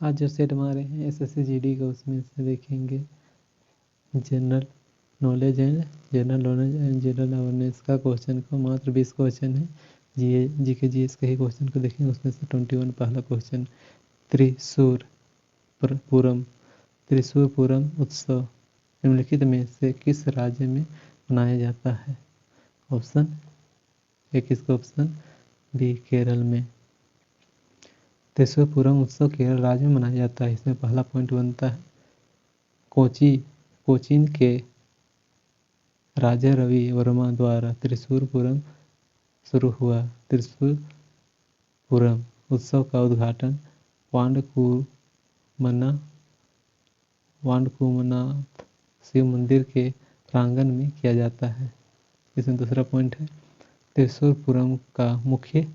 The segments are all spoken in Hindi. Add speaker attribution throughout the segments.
Speaker 1: आज जो सेट मारे हैं एसएससी जीडी का, उसमें से देखेंगे general knowledge and general awareness का क्वेश्चन को मात्र 20 क्वेश्चन है। जीके जीएस के ही क्वेश्चन को देखेंगे, उसमें से 21 पहला क्वेश्चन। त्रिशूर पुरम उत्सव निम्नलिखित में से किस राज्य में मनाया जाता है? ऑप्शन ए किसका? ऑप्शन बी केरल में। त्रिशूरपुरम उत्सव केरल राज्य में मनाया जाता है। इसमें पहला पॉइंट बनता है कोचीन के राजा रवि वर्मा द्वारा त्रिशूरपुरम शुरू हुआ। त्रिशूरपुरम उत्सव का उद्घाटन वांडकुमनाथ शिव मंदिर के प्रांगण में किया जाता है। इसमें दूसरा पॉइंट है त्रिशूरपुरम का मुख्य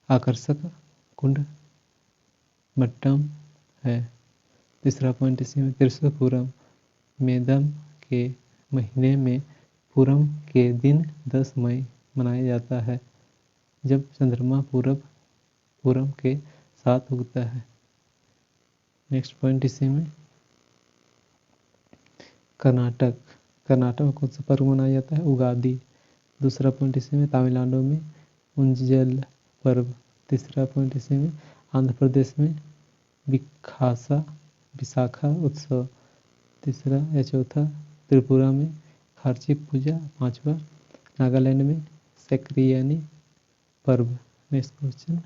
Speaker 1: आकर्षक कुंड मट्टम है। तीसरा पॉइंट इसी में त्रिशूरपुरम मेदम के महीने में पूरम के दिन 10 मई मनाया जाता है, जब चंद्रमा पूरम के साथ उगता है। नेक्स्ट पॉइंट इसी में कर्नाटक में कौन सा पर्व मनाया जाता है? उगादि। दूसरा पॉइंट इसी में तमिलनाडु में उंजल पर्व। तीसरा पॉइंट इसी में आंध्र प्रदेश में विशाखा उत्सव। तीसरा या चौथा त्रिपुरा में खार्ची पूजा। पांचवा नागालैंड में सेक्रियानी पर्व। Next question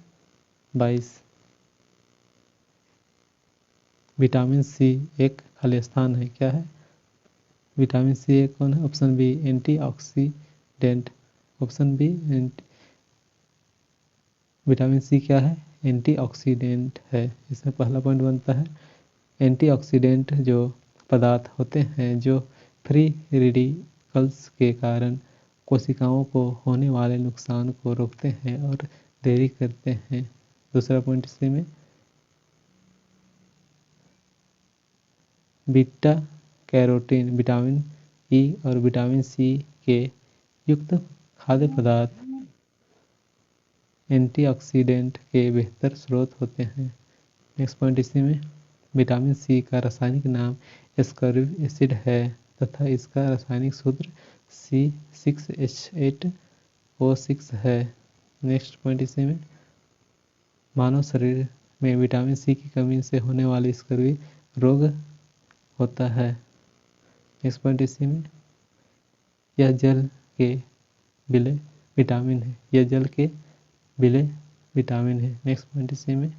Speaker 1: 22। विटामिन सी एक खाली स्थान है, क्या है? विटामिन सी एक कौन है? Option B antioxidant. Option B vitamin C क्या है? एंटीऑक्सीडेंट है। इसमें पहला पॉइंट बनता है एंटीऑक्सीडेंट जो पदार्थ होते हैं जो फ्री रेडिकल्स के कारण कोशिकाओं को होने वाले नुकसान को रोकते हैं और देरी करते हैं। दूसरा पॉइंट इसी में बीटा कैरोटीन, विटामिन ई और विटामिन सी के युक्त खाद्य पदार्थ एंटीऑक्सीडेंट के बेहतर स्रोत होते हैं। नेक्स्ट पॉइंट इसी में विटामिन सी का रासायनिक नाम एस्कॉर्बिक एसिड है तथा इसका रासायनिक सूत्र C6H8O6 है। नेक्स्ट पॉइंट इसी में मानव शरीर में विटामिन सी की कमी से होने वाली स्कर्वी रोग होता है। नेक्स्ट पॉइंट इसी में यह जल के विलय विटामिन है। नेक्स्ट पॉइंट इसी में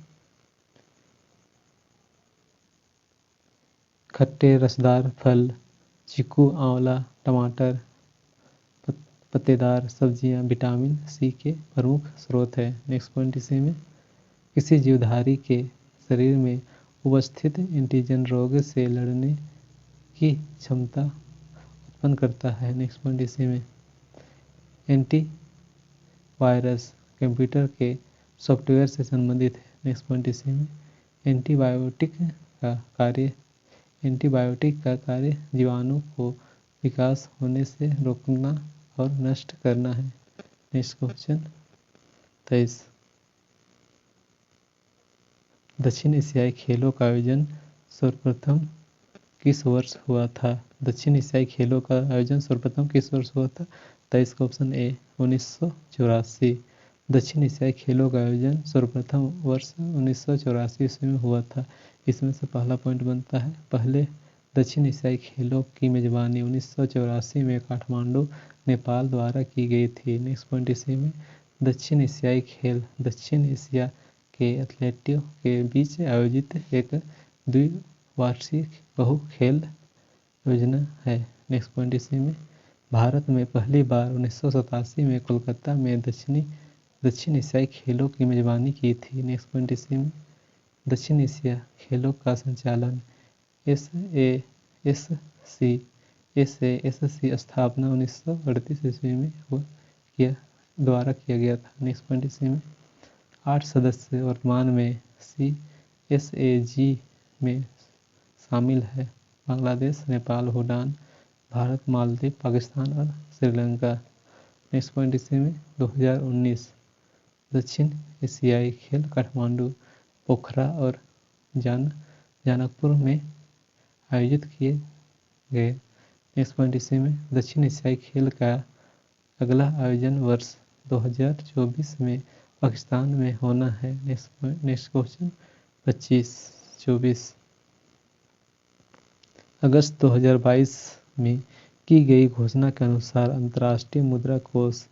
Speaker 1: खट्टे रसदार फल चीकू, आंवला, टमाटर, पत्तेदार सब्जियां विटामिन सी के प्रमुख स्रोत है। नेक्स्ट पॉइंट इसी में किसी जीवधारी के शरीर में उपस्थित एंटीजन रोग से लड़ने की क्षमता उत्पन्न करता है। नेक्स्ट पॉइंट इसी में एंटीवायरस कंप्यूटर के सॉफ्टवेयर से संबंधित है। नेक्स्ट पॉइंट इसी में एंटीबायोटिक का कार्य जीवाणु को विकास होने से रोकना और नष्ट करना है। Next question 23। दक्षिण एशियाई खेलों का आयोजन सर्वप्रथम किस वर्ष हुआ था? दक्षिण एशियाई खेलों का आयोजन सर्वप्रथम किस वर्ष हुआ था? 23 का ऑप्शन ए 1984। दक्षिण एशियाई खेलों का आयोजन सर्वप्रथम वर्ष 1984 ईस्वी में हुआ था। इसमें से पहला पॉइंट बनता है पहले दक्षिण एशियाई खेलों की मेजबानी 1984 में काठमांडू, नेपाल द्वारा की गई थी। नेक्स्ट पॉइंट इसी में दक्षिण एशियाई खेल दक्षिण एशिया के एथलीटों के बीच आयोजित एक द्विवार्षिक बहु खेल योजना है। नेक्स्ट पॉइंट इसी में भारत में पहली बार 1987 में कोलकाता में दक्षिण एशियाई खेलों की मेजबानी की थी। नेक्स्ट पॉइंट इसी में दक्षिण एशिया खेलों का संचालन एसएएससी स्थापना 1938 ईस्वी में द्वारा किया गया था। नेक्स्ट पॉइंट इसी में 8 सदस्य वर्तमान में CSAG में शामिल है। बांग्लादेश, नेपाल, भूटान, भारत, मालदीव, पाकिस्तान और श्रीलंका। नेक्स्ट पॉइंट इसी में 2019 दक्षिण एशियाई खेल काठमांडू, पोखरा और जानकपुर में आयोजित किए गए। नेक्स्ट पॉइंट इसी में दक्षिण एशियाई खेल का अगला आयोजन वर्ष 2024 में पाकिस्तान में होना है। नेक्स्ट क्वेश्चन 25-24 अगस्त 2022 में की गई घोषणा के अनुसार अंतर्राष्ट्रीय मुद्रा कोष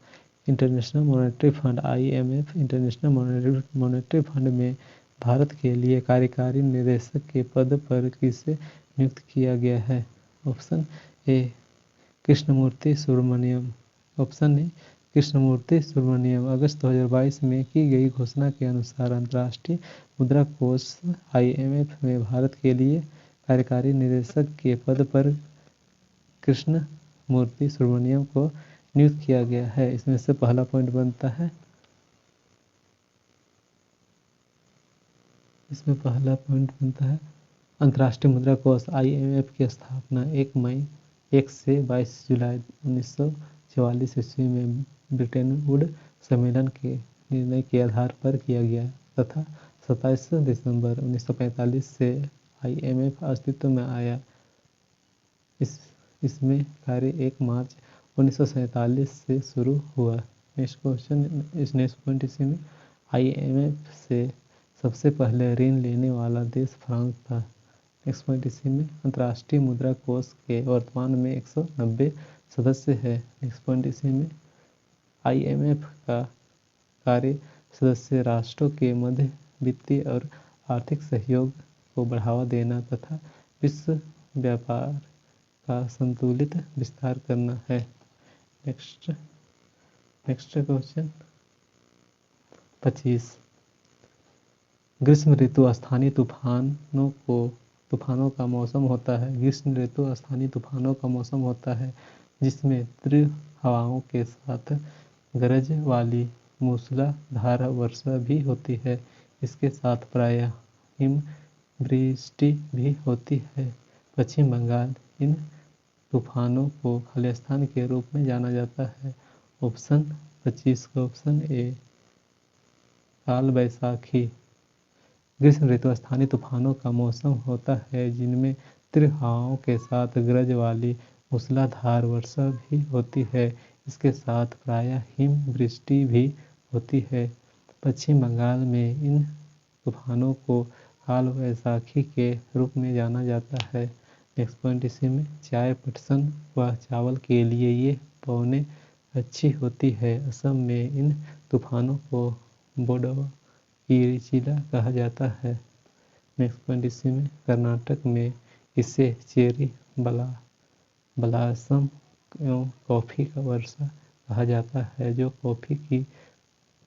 Speaker 1: international monetary fund IMF international monetary fund में भारत के लिए कार्यकारी निदेशक के पद पर किसे नियुक्त किया गया है? Option A Krishnamurthy Subramanian. Option A Krishnamurthy Subramanian. अगस्त 2022 में की गई घोषणा के अनुसार अंतर्राष्ट्रीय मुद्रा कोष IMF में भारत के लिए कार्यकारी निदेशक के पद पर कृष्णमूर्ति सुब्रमण्यम को नियुक्त किया गया है। इसमें से पहला पॉइंट बनता है अंतर्राष्ट्रीय मुद्रा कोष IMF की स्थापना 1 से 22 जुलाई 1944 ईस्वी में ब्रिटेन वुड सम्मेलन के निर्णय के आधार पर किया गया तथा 27 दिसंबर 1945 से IMF अस्तित्व में आया। इसमें कार्य 1 मार्च 1947 से शुरू हुआ। नेक्स्ट पॉइंट इसी में IMF से सबसे पहले ऋण लेने वाला देश फ्रांस था। नेक्स्ट पॉइंट इसी में अंतर्राष्ट्रीय मुद्रा कोष के वर्तमान में 190 सदस्य है। नेक्स्ट पॉइंट इसी में IMF का कार्य सदस्य राष्ट्रों के मध्य वित्तीय और आर्थिक सहयोग को बढ़ावा देना तथा विश्व व्यापार का संतुलित विस्तार करना है। नेक्स्ट क्वेश्चन 25 ग्रीष्म ऋतु स्थानीय तूफानों का मौसम होता है। ग्रीष्म ऋतु स्थानीय तूफानों का मौसम होता है जिसमें तीव्र हवाओं के साथ गरज वाली मूसलाधार वर्षा भी होती है। इसके साथ प्रायः हिमवृष्टि भी होती है। पश्चिम बंगाल इन तूफानों को खालिस्तान के रूप में जाना जाता है। ऑप्शन 25 का ऑप्शन ए काल बैसाखी। ग्रीष्म ऋतु स्थानीय तूफानों का मौसम होता है जिनमें तीव्र हवाओं के साथ गरज वाली मूसलाधार वर्षा भी होती है। इसके साथ प्रायः हिमवृष्टि भी होती है। पश्चिम बंगाल में इन तूफानों को काल बैसाखी के रूप में जाना जाता है। नेक्स्ट पॉइंट इसी में चाय पटसन व चावल के लिए ये पौने अच्छी होती है। असम में इन तूफानों को बोडोइचिला कहा जाता है। नेक्स्ट पॉइंट इसी में कर्नाटक में इसे चेरी ब्लॉसम एवं कॉफ़ी का वर्षा कहा जाता है जो कॉफ़ी की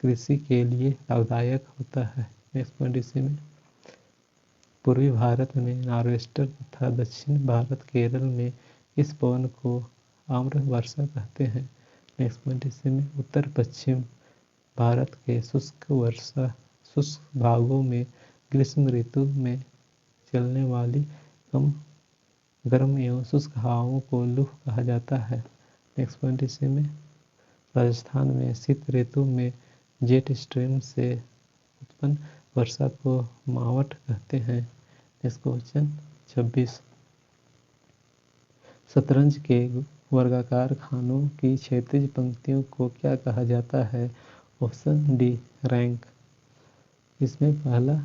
Speaker 1: कृषि के लिए लाभदायक होता है। नेक्स्ट पॉइंट इसी में पूर्वी भारत में नार्वेस्टर तथा दक्षिण भारत केरल में इस पवन को आम्र वर्षा कहते हैं। नेक्स्ट पॉइंट इसी में उत्तर पश्चिम भारत के शुष्क भागों में ग्रीष्म ऋतु में चलने वाली कम गर्म एवं शुष्क हवाओं को लू कहा जाता है। नेक्स्ट पॉइंट इसी में राजस्थान में शीत ऋतु में जेट स्ट्रीम से उत्पन्न वर्षा को मावठ कहते हैं। नेक्स्ट क्वेश्चन 26 शतरंज के वर्गाकार खानों की क्षैतिज पंक्तियों को क्या कहा जाता है? Option D rank. इसमें पहला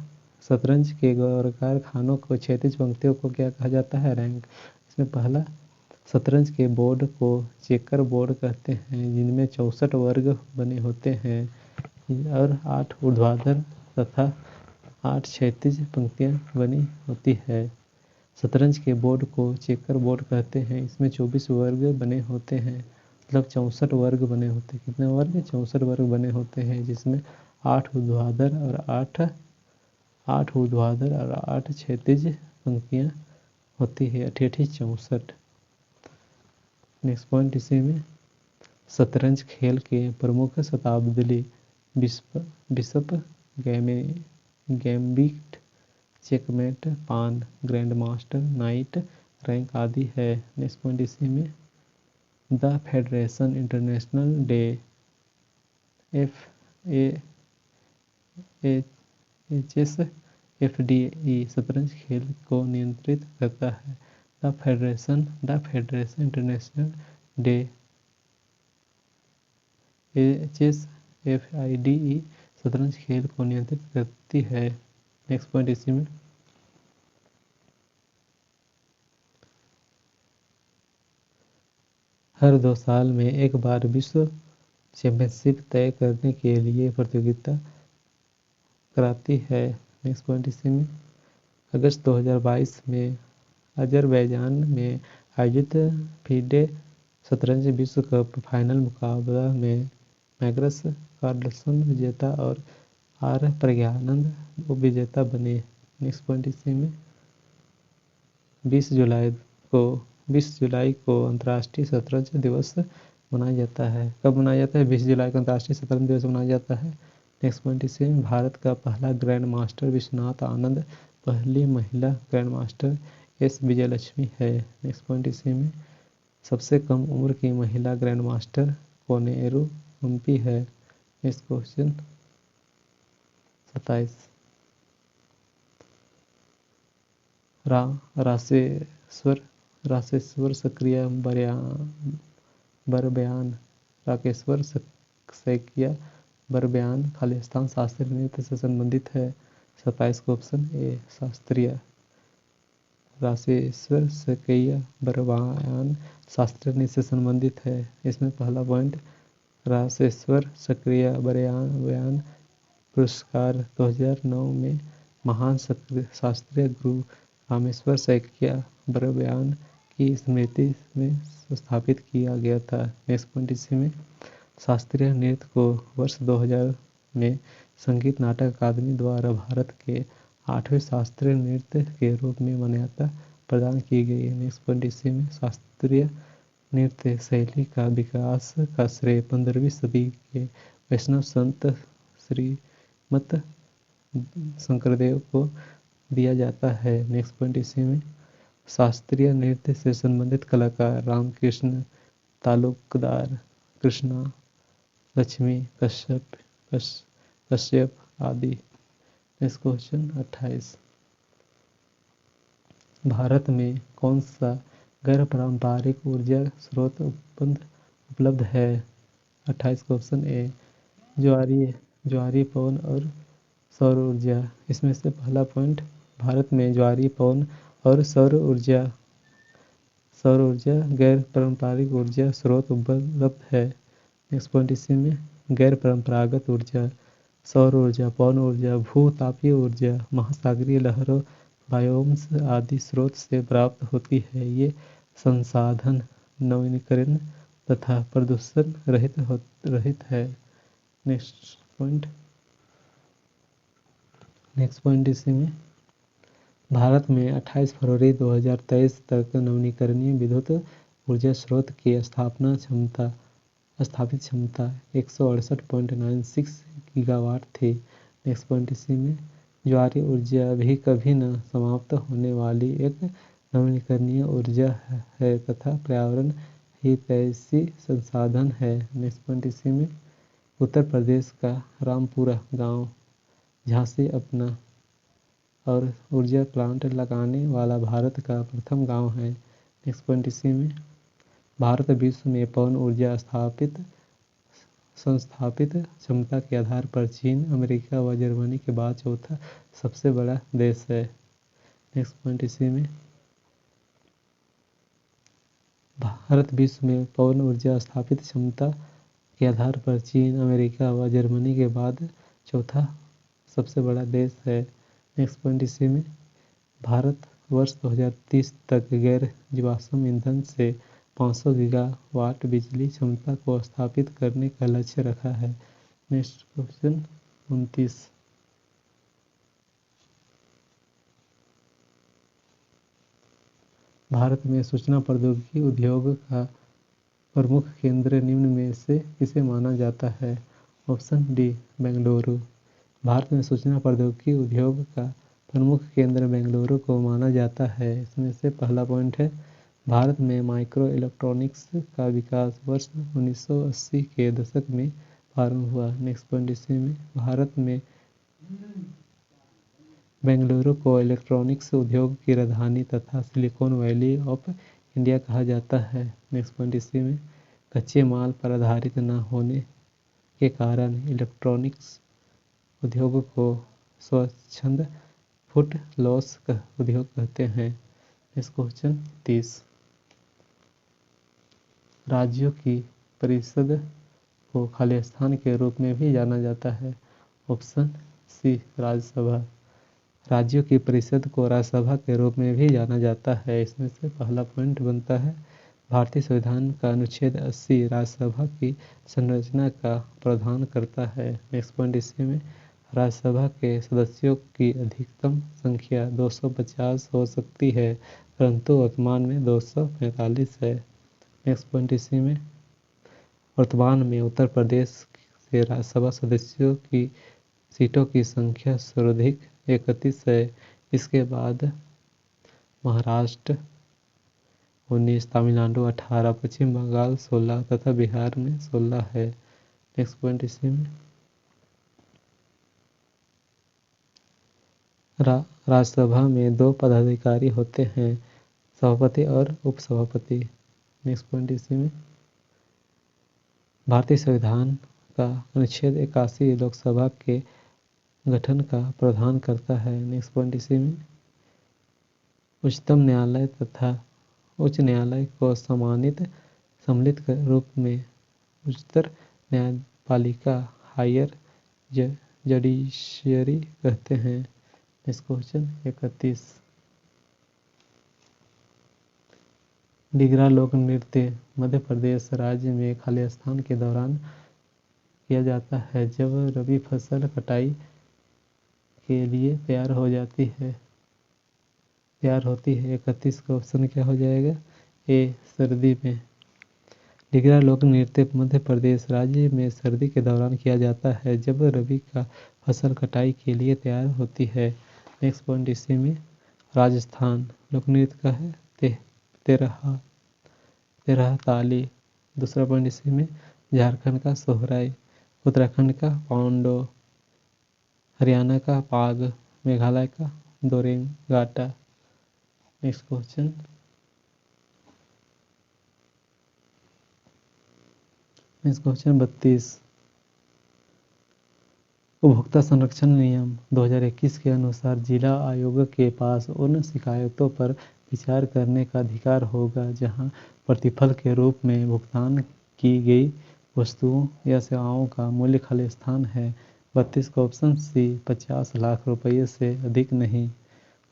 Speaker 1: शतरंज के वर्गाकार खानों को क्षैतिज पंक्तियों को क्या कहा जाता है? रैंक। इसमें पहला शतरंज के बोर्ड को चेकर बोर्ड कहते हैं जिनमें 64 वर्ग बने होते हैं और 8 ऊर्ध्वाधर तथा 8 क्षैतिज पंक्तियां बनी होती है। शतरंज के बोर्ड को चेकर बोर्ड कहते हैं। इसमें 24 वर्ग बने होते हैं मतलब 64 वर्ग बने होते हैं। कितने वर्ग? 64 वर्ग बने होते हैं जिसमें 8 ऊर्ध्वाधर और 8 क्षैतिज पंक्तियां होती है। 88 64। नेक्स्ट पॉइंट इसी में शतरंज खेल के प्रमुख शब्दावली bishop, gambit, checkmate, pawn, grand master, knight, rank आदि है। नेक्स्ट पॉइंट इसी में the Federation Internationale de FAHS FDE शतरंज खेल को नियंत्रित करता है। The Federation Internationale de chess FIDE शतरंज खेल को नियंत्रित करती है। नेक्स्ट पॉइंट इसी में हर 2 साल में एक बार विश्व चैंपियनशिप तय करने के लिए प्रतियोगिता कराती है। नेक्स्ट पॉइंट इसी में अगस्त 2022 में अजरबैजान में आयोजित FIDE शतरंज विश्व कप फाइनल मुकाबला में मैग्नस कार्लसन विजेता और आर प्रज्ञानंद उपविजेता बने। नेक्स्ट पॉइंट इसी में 20 जुलाई को अंतर्राष्ट्रीय शतरंज दिवस मनाया जाता है। कब मनाया जाता है? 20 जुलाई को अंतर्राष्ट्रीय शतरंज दिवस मनाया जाता है। नेक्स्ट पॉइंट इसी में भारत का पहला ग्रैंड मास्टर विश्वनाथ आनंद, पहली महिला ग्रैंड मास्टर S विजयलक्ष्मी है। नेक्स्ट पॉइंट इसी में सबसे कम उम्र की महिला ग्रैंड मास्टर कोनेरू हम्पी है। नेक्स्ट क्वेश्चन 27 रासेश्वर सक्रिय बरबयान राकेश्वर सैकिया बरबयान खालिस्तान शास्त्रीय नृत्य से संबंधित है। 27 का ऑप्शन ए शास्त्रीय। रासेश्वर सैकिया बरबयान शास्त्रीय नृत्य से संबंधित है। इसमें पहला पॉइंट रासेश्वर सक्रिय बरबयान पुरस्कार 2009 में महान शास्त्रीय गुरु रामेश्वर सैकिया बरबयान की स्मृति में स्थापित किया गया था। नेक्स्ट पॉइंट इसी में शास्त्रीय नृत्य को वर्ष 2000 में संगीत नाटक अकादमी द्वारा भारत के 8वें शास्त्रीय नृत्य के रूप में मान्यता प्रदान की गई है। नेक्स्ट पॉइंट इसी में शास्त्रीय नृत्य शैली का विकास का श्रेय 15वीं सदी के वैष्णव संत श्रीमत शंकरदेव को दिया जाता है। नेक्स्ट पॉइंट इसी में शास्त्रीय नृत्य से संबंधित कलाकार रामकृष्ण तालुकदार, कृष्णा लक्ष्मी कश्यप आदि। नेक्स्ट क्वेश्चन 28 भारत में कौन सा गैर पारंपरिक ऊर्जा स्रोत उपलब्ध है? 28 का ऑप्शन ए ज्वारी पवन और सौर ऊर्जा। इसमें से पहला पॉइंट भारत में ज्वारी पवन और सौर ऊर्जा गैर पारंपरिक ऊर्जा स्रोत उपलब्ध है। नेक्स्ट पॉइंट इसी में गैर परंपरागत ऊर्जा सौर ऊर्जा, पवन ऊर्जा, भू-तापीय ऊर्जा, महासागरीय लहरों, बायोम्स आदि स्रोत से प्राप्त होती है। ये संसाधन नवीकरणीय तथा प्रदूषण रहित है। नेक्स्ट पॉइंट इसी में भारत में 28 फरवरी 2023 तक नवीकरणीय विद्युत ऊर्जा स्रोत की स्थापित क्षमता 168.96 गीगावाट थी। नेक्स्ट पॉइंट इसी में ज्वारी ऊर्जा भी कभी न समाप्त होने वाली एक नवीकरणीय ऊर्जा है तथा पर्यावरण हितैषी संसाधन है। नेक्स्ट पॉइंट इसी में उत्तर प्रदेश का रामपुरा गांव झांसी अपना और ऊर्जा प्लांट लगाने वाला भारत का प्रथम गांव है। नेक्स्ट पॉइंट इसी में भारत विश्व में पवन ऊर्जा संस्थापित क्षमता के आधार पर चीन, अमेरिका व जर्मनी के बाद चौथा सबसे बड़ा देश है। नेक्स्ट पॉइंट इसी में भारत विश्व में पवन ऊर्जा स्थापित क्षमता के आधार पर चीन, अमेरिका व जर्मनी के बाद चौथा सबसे बड़ा देश है। नेक्स्ट पॉइंट इसी में भारत वर्ष 2030 तक गैर जीवाश्म ईंधन से 500 गीगावाट बिजली क्षमता को स्थापित करने का लक्ष्य रखा है। नेक्स्ट क्वेश्चन 29 भारत में सूचना प्रौद्योगिकी उद्योग का प्रमुख केंद्र निम्न में से किसे माना जाता है? Option D Bengaluru. भारत में सूचना प्रौद्योगिकी उद्योग का प्रमुख केंद्र बेंगलुरु को माना जाता है। इसमें से पहला पॉइंट है भारत में माइक्रो इलेक्ट्रॉनिक्स का विकास वर्ष 1980 के दशक में प्रारंभ हुआ। नेक्स्ट पॉइंट इसी में भारत में बेंगलुरु को इलेक्ट्रॉनिक्स उद्योग की राजधानी तथा सिलिकॉन वैली ऑफ इंडिया कहा जाता है। नेक्स्ट पॉइंट इसी में कच्चे माल पर आधारित न होने के कारण इलेक्ट्रॉनिक्स उद्योग को स्वच्छंद फुट लॉस उद्योग कहते हैं। नेक्स्ट क्वेश्चन 30 राज्यों की परिषद को खाली स्थान के रूप में भी जाना जाता है। Option C Rajya Sabha. राज्यों की परिषद को राज्यसभा के रूप में भी जाना जाता है। इसमें से पहला पॉइंट बनता है भारतीय संविधान का अनुच्छेद 80 राज्यसभा की संरचना का प्रावधान करता है। नेक्स्ट पॉइंट इसी में राज्यसभा के सदस्यों की अधिकतम संख्या 250 हो सकती है, परंतु वर्तमान में 245 है। नेक्स्ट पॉइंट इसी में वर्तमान में उत्तर प्रदेश से राज्यसभा सदस्यों की सीटों की संख्या सर्वाधिक 31 है। इसके बाद महाराष्ट्र 19, तमिलनाडु 18, पश्चिम बंगाल 16 तथा बिहार में 16 है। नेक्स्ट पॉइंट इसी में राज्यसभा में 2 पदाधिकारी होते हैं, सभापति और उपसभापति। नेक्स्ट पॉइंट इसी में भारतीय संविधान का अनुच्छेद 81 लोकसभा के गठन का प्रावधान करता है। नेक्स्ट पॉइंट इसी में उच्चतम न्यायालय तथा उच्च न्यायालय को सम्मिलित रूप में उच्चतर न्यायपालिका हायर जडिशरी कहते हैं। नेक्स्ट क्वेश्चन 31 डिगरा लोक नृत्य मध्य प्रदेश राज्य में खाली स्थान के दौरान किया जाता है जब रबी फसल कटाई के लिए तैयार होती है। 31 का ऑप्शन क्या हो जाएगा? ए सर्दी में। डिगरा लोक नृत्य मध्य प्रदेश राज्य में सर्दी के दौरान किया जाता है जब रबी का फसल कटाई के लिए तैयार होती है। नेक्स्ट पॉइंट इसी में राजस्थान लोक नृत्य का है तेरह ताली। दूसरा पॉइंट इसी में झारखंड का सोहराई, उत्तराखंड का पांडो, हरियाणा का पाग, मेघालय का दोरेंग गाटा। नेक्स्ट क्वेश्चन 32 उपभोक्ता संरक्षण नियम 2021 के अनुसार जिला आयोग के पास उन शिकायतों पर विचार करने का अधिकार होगा जहां प्रतिफल के रूप में भुगतान की गई वस्तुओं या सेवाओं का मूल्य खाली स्थान है। 32 का ऑप्शन सी 50 लाख रुपये से अधिक नहीं।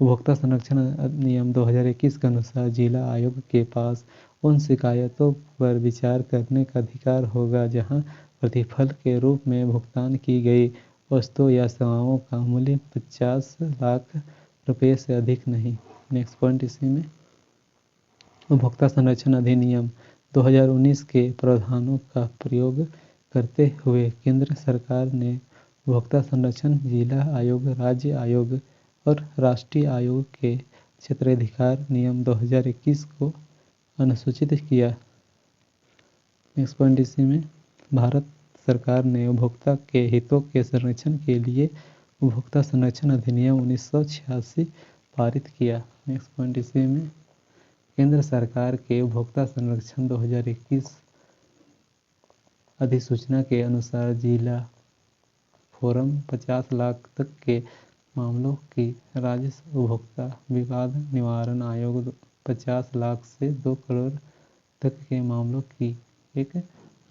Speaker 1: उपभोक्ता संरक्षण नियम 2021 के अनुसार जिला आयोग के पास उन शिकायतों पर विचार करने का अधिकार होगा जहां प्रतिफल के रूप में भुगतान की गई वस्तुओं या सेवाओं का मूल्य 50 लाख रुपये से अधिक नहीं। नेक्स्ट पॉइंट इसी में उपभोक्ता संरक्षण अधिनियम 2019 के प्रावधानों का प्रयोग करते हुए केंद्र सरकार ने उपभोक्ता संरक्षण जिला आयोग, राज्य आयोग और राष्ट्रीय आयोग के क्षेत्राधिकार नियम 2021 को अनुसूचित किया। नेक्स्ट पॉइंट इसी में भारत सरकार ने उपभोक्ता के हितों के संरक्षण के लिए उपभोक्ता संरक्षण अधिनियम 1986 पारित किया। नेक्स्ट पॉइंट इसी में केंद्र सरकार के उपभोक्ता संरक्षण 2021 अधिसूचना के अनुसार जिला फोरम 50 लाख तक के मामलों की राज्य उपभोक्ता विवाद निवारण आयोग 50 लाख से 2 करोड़ तक के मामलों की एक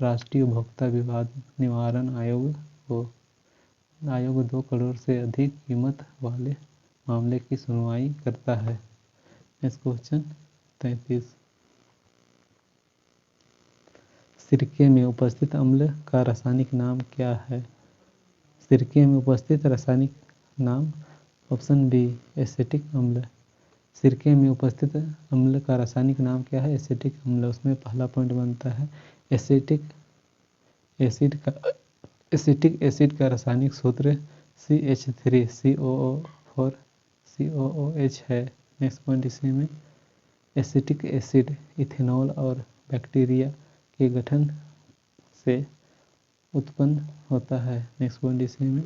Speaker 1: राष्ट्रीय उपभोक्ता विवाद निवारण आयोग 2 करोड़ से अधिक कीमत वाले मामले की सुनवाई करता है। नेक्स्ट क्वेश्चन 33 सिरके में उपस्थित अम्ल का रासायनिक नाम क्या है? सिरके में उपस्थित रासायनिक नाम ऑप्शन बी एसिटिक अम्ल। सिरके में उपस्थित अम्ल का रासायनिक नाम क्या है? एसिटिक अम्ल। उसमें पहला पॉइंट बनता है एसिटिक एसिड का रासायनिक सूत्र CH3COO4 COOH है। नेक्स्ट पॉइंट इसी में एसिटिक एसिड इथेनॉल और बैक्टीरिया के गठन से उत्पन्न होता है। नेक्स्ट पॉइंट इसी में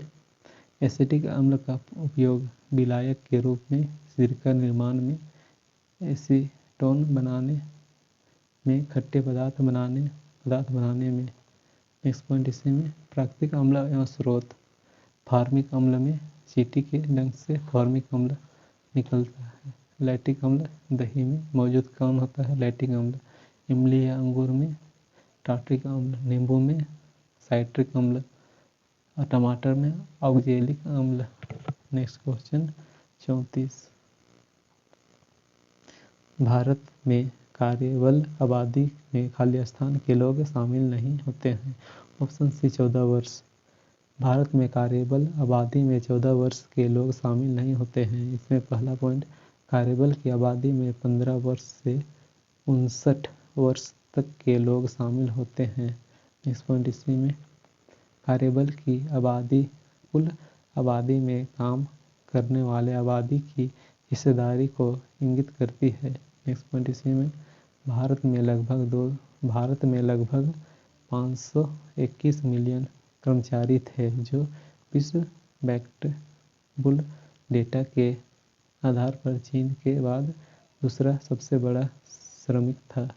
Speaker 1: एसिटिक अम्ल का उपयोग विलायक के रूप में, सिरका निर्माण में, एसीटोन बनाने में, खट्टे पदार्थ बनाने में। नेक्स्ट पॉइंट इसी में प्राकृतिक अम्ल एवं स्रोत। फार्मिक अम्ल में चींटी के डंक से फार्मिक अम्ल निकलता है। लैक्टिक अम्ल दही में मौजूद कौन होता है? लैक्टिक अम्ल। इमली या अंगूर में टार्ट्रिक अम्ल, नींबू में साइट्रिक अम्ल और टमाटर में ऑक्जेलिक अम्ल। Next question 34। भारत में कार्यबल आबादी में खाली स्थान के लोग शामिल नहीं होते हैं। ऑप्शन सी 14 वर्ष। भारत में कार्यबल आबादी में 14 वर्ष के लोग शामिल नहीं होते हैं। इसमें पहला पॉइंट, कार्यबल की आबादी में 15 वर्ष से 59 वर्ष तक के लोग शामिल होते हैं। नेक्स्ट पॉइंट इसी में कार्यबल की आबादी कुल आबादी में काम करने वाले आबादी की हिस्सेदारी को इंगित करती है। नेक्स्ट पॉइंट इसी में भारत में लगभग 521 मिलियन कर्मचारी थे, जो विश्व बैंक डेटा के आधार पर चीन के बाद दूसरा सबसे बड़ा श्रमिक था।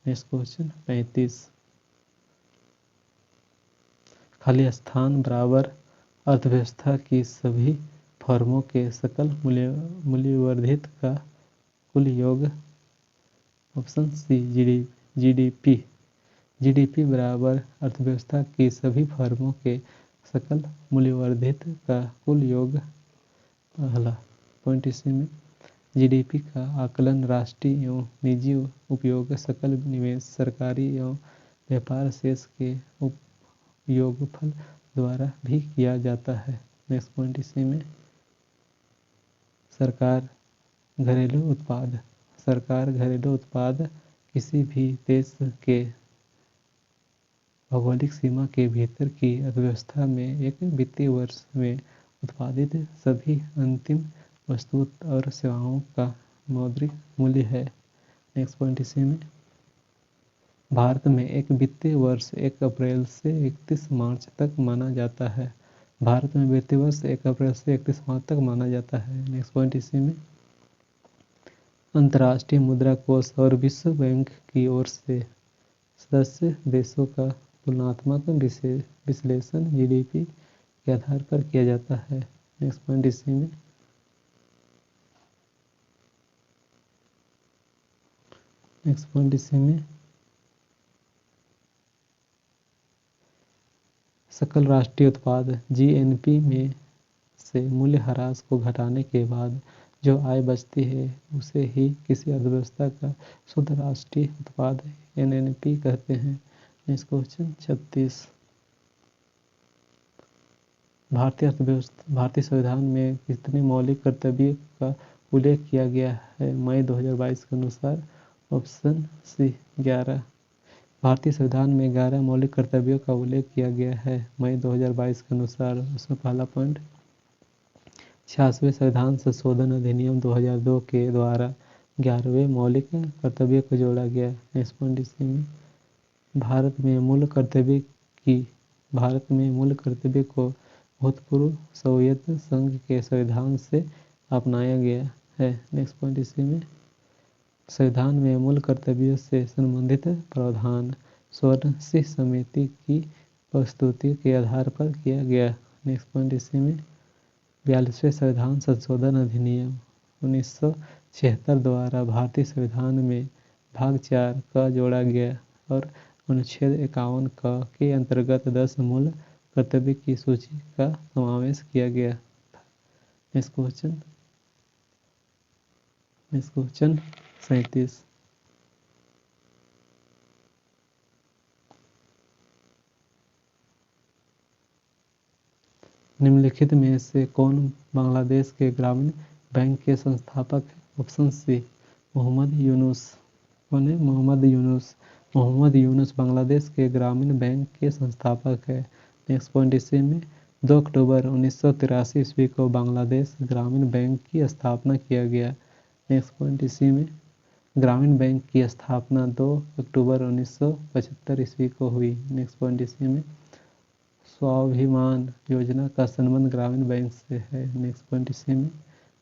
Speaker 1: Next question 35। खाली स्थान बराबर अर्थव्यवस्था की सभी फर्मों के सकल मूल्यवर्धित का कुल योग। Option C GDP. जीडीपी बराबर अर्थव्यवस्था की सभी फर्मों के सकल मूल्यवर्धित का कुल योग। पहला पॉइंट इसी में जीडीपी का आकलन राष्ट्रीय एवं निजी उपयोग, सकल निवेश, सरकारी एवं व्यापार शेष के योगफल द्वारा भी किया जाता है। नेक्स्ट पॉइंट इसी में सरकार घरेलू उत्पाद किसी भी देश के भौगोलिक सीमा के भीतर की अर्थव्यवस्था में एक वित्तीय वर्ष में उत्पादित सभी अंतिम वस्तुओं और सेवाओं का मौद्रिक मूल्य है। नेक्स्ट पॉइंट इसी में भारत में एक वित्तीय वर्ष 1 अप्रैल से 31 मार्च तक माना जाता है। भारत में वित्तीय वर्ष 1 अप्रैल से 31 मार्च तक माना जाता है। नेक्स्ट पॉइंट इसी में अंतर्राष्ट्रीय मुद्रा कोष और विश्व बैंक की ओर से सदस्य देशों का तुलनात्मक विश्लेषण जीडीपी के आधार पर किया जाता है। नेक्स्ट पॉइंट इसी में सकल राष्ट्रीय उत्पाद जीएनपी में से मूल्यह्रास को घटाने के बाद जो आय बचती है उसे ही किसी अर्थव्यवस्था का शुद्ध राष्ट्रीय उत्पाद एनएनपी कहते हैं। Next question 36। भारतीय संविधान में कितने मौलिक कर्तव्यों का उल्लेख किया गया है मई 2022 के अनुसार? Option C 11। भारतीय संविधान में 11 मौलिक कर्तव्यों का उल्लेख किया गया है मई 2022 के अनुसार। उसमें पहला पॉइंट 66वें संविधान संशोधन अधिनियम 2002 के द्वारा 11वें मौलिक कर्तव्य को जोड़ा गया। नेक्स्ट पॉइंट इसी में भारत में मूल कर्तव्य को भूतपूर्व सोवियत संघ के संविधान से अपनाया गया है। नेक्स्ट पॉइंट इसी में संविधान में मूल कर्तव्यों से संबंधित प्रावधान स्वर्ण समिति की प्रस्तुति के आधार पर किया गया। नेक्स्ट पॉइंट इसी में 42वें संविधान संशोधन अधिनियम 1976 द्वारा भारतीय संविधान में भाग 4 का जोड़ा गया और अनुच्छेद 51 के अंतर्गत 10 मूल कर्तव्य की सूची का समावेश किया गया था। Next question 37। निम्नलिखित में से कौन बांग्लादेश के ग्रामीण बैंक के संस्थापक है? Option C Mohammad Yunus. कौन है? मोहम्मद यूनुस बांग्लादेश के ग्रामीण बैंक के संस्थापक है। नेक्स्ट पॉइंट इसी में 2 अक्टूबर 1983 ईस्वी को बांग्लादेश ग्रामीण बैंक की स्थापना किया गया। नेक्स्ट पॉइंट इसी में ग्रामीण बैंक की स्थापना 2 अक्टूबर 1975 ईस्वी को हुई। नेक्स्ट पॉइंट इसी में स्वाभिमान योजना का संबंध ग्रामीण बैंक से है। नेक्स्ट पॉइंट इसी में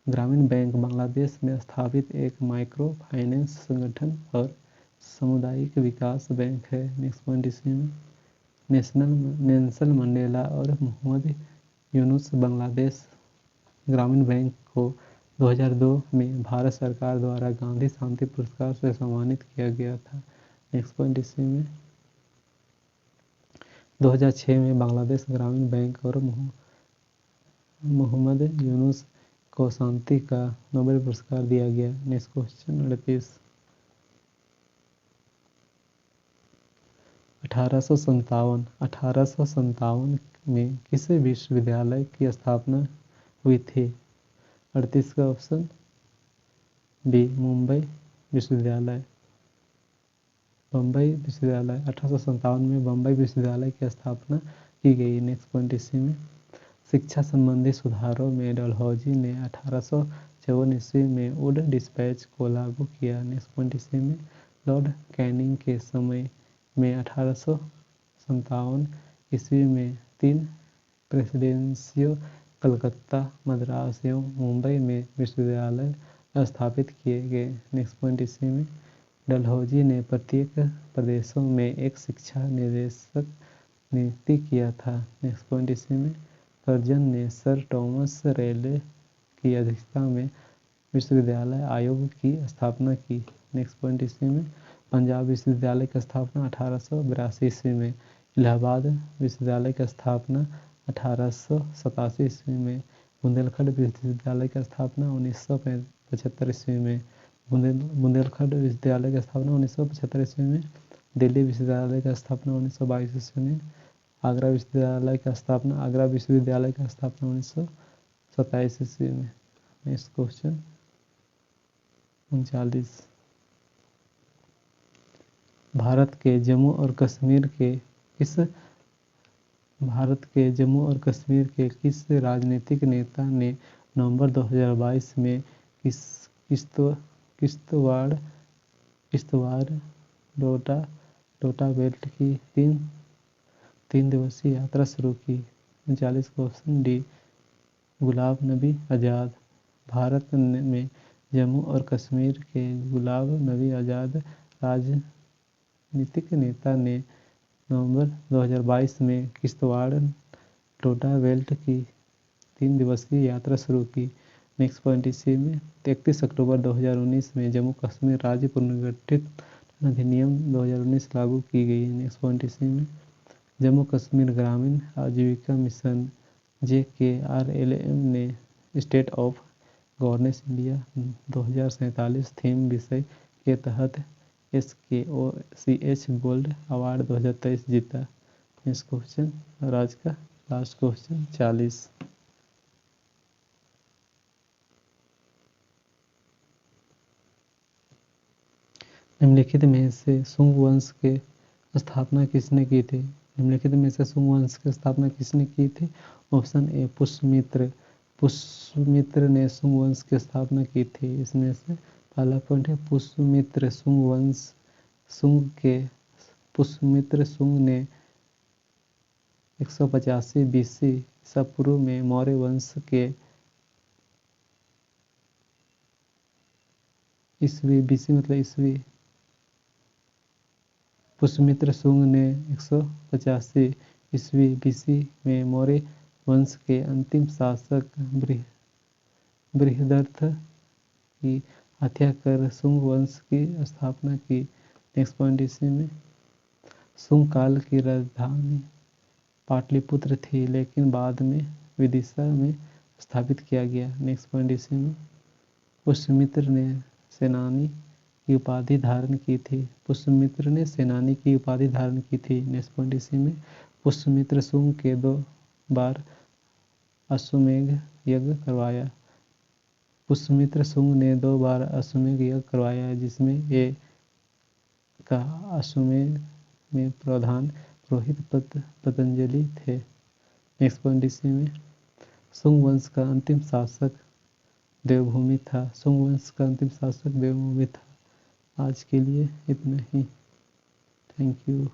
Speaker 1: ग्रामीण बैंक बांग्लादेश में स्थापित एक माइक्रो फाइनेंस संगठन और सामुदायिक विकास बैंक है। नेक्स्ट पॉइंट इसी में नेल्सन मंडेला और मोहम्मद यूनुस बांग्लादेश ग्रामीण बैंक को 2002 में भारत सरकार द्वारा गांधी शांति पुरस्कार से सम्मानित किया गया था। नेक्स्ट पॉइंट इसी में 2006 में बांग्लादेश ग्रामीण बैंक और मोहम्मद यूनुस को शांति का नोबेल पुरस्कार दिया गया। नेक्स्ट क्वेश्चन 38 1857 में किस विश्वविद्यालय की स्थापना हुई थी? 38 का ऑप्शन बी मुंबई विश्वविद्यालय। बम्बई विश्वविद्यालय 1857 में बम्बई विश्वविद्यालय की स्थापना की गई। नेक्स्ट पॉइंट इसी में शिक्षा संबंधी सुधारों में डलहौजी ने 1854 ईस्वी में वुड डिस्पैच को लागू किया। नेक्स्ट पॉइंट इसी में लॉर्ड कैनिंग के समय में 1857 ईस्वी में 3 प्रेसिडेंसियों कलकत्ता, मद्रास एवं मुंबई में विश्वविद्यालय स्थापित किए गए। नेक्स्ट पॉइंट इसी में डलहौजी ने प्रत्येक प्रदेशों में एक शिक्षा निदेशक नियुक्ति किया था। नेक्स्ट पॉइंट इसी में कर्जन ने सर थॉमस रेले की अध्यक्षता में विश्वविद्यालय आयोग की स्थापना की। नेक्स्ट पॉइंट इसी में पंजाब विश्वविद्यालय की स्थापना 1882 ईस्वी में, इलाहाबाद विश्वविद्यालय की स्थापना 1887 ईस्वी में, बुंदेलखंड विश्वविद्यालय की स्थापना 1975 ईस्वी में, बुंदेलखंड विश्वविद्यालय की स्थापना 1975 ईस्वी में, दिल्ली विश्वविद्यालय की स्थापना 1922 ईस्वी में, आगरा विश्वविद्यालय की स्थापना 1927 ईस्वी में। नेक्स्ट क्वेश्चन 39 भारत के जम्मू और कश्मीर के किस राजनीतिक नेता ने नवंबर 2022 में किश्तवाड़ डोडा बेल्ट की तीन दिवसीय यात्रा शुरू की? 39 का ऑप्शन डी गुलाम नबी आज़ाद। भारत में जम्मू और कश्मीर के गुलाम नबी आज़ाद राजनीतिक नेता ने नवंबर 2022 में किश्तवाड़ डोडा बेल्ट की 3 दिवसीय यात्रा शुरू की। नेक्स्ट पॉइंट इसी में 31 अक्टूबर 2019 में जम्मू कश्मीर राज्य पुनर्गठित अधिनियम 2019 लागू की गई। नेक्स्ट पॉइंट इसी में जम्मू कश्मीर ग्रामीण आजीविका मिशन JKRLM ने state of governance India 2047 theme विषय के तहत SKOCH गोल्ड अवार्ड 2023 जीता। नेक्स्ट क्वेश्चन और आज का लास्ट क्वेश्चन 40 निम्नलिखित में से सुंग वंश के स्थापना किसने की थी? निम्नलिखित में से सुंग वंश की स्थापना किसने की थी? ऑप्शन ए पुष्यमित्र ने सुंग वंश की स्थापना की थी। इसमें से पहला पॉइंट है पुष्यमित्र सुंग वंश। पुष्यमित्र सुंग ने 185 BC ईसा पूर्व में मौर्य वंश के ईस्वी पुष्यमित्र सुंग ने 185 ईस्वी BC में मौर्य वंश के अंतिम शासक बृहदरथ की हत्या कर सुंग वंश की स्थापना की। नेक्स्ट पॉइंट इसी में सुंग काल की राजधानी पाटलिपुत्र थी, लेकिन बाद में विदिशा में स्थापित किया गया। नेक्स्ट पॉइंट इसी में पुष्यमित्र ने सेनानी की उपाधि धारण की थी। नेक्स्ट पॉइंट इसी में पुष्यमित्र सुंग के 2 बार अश्वमेध यज्ञ करवाया। पुष्यमित्र सुंग ने 2 बार अश्वमेध यज्ञ करवाया, जिसमें एक का अश्वमेध में प्रधान पुरोहित पतंजलि थे। नेक्स्ट पॉइंट इसी में सुंग वंश का अंतिम शासक देवभूमि था। आज के लिए इतना ही। Thank you.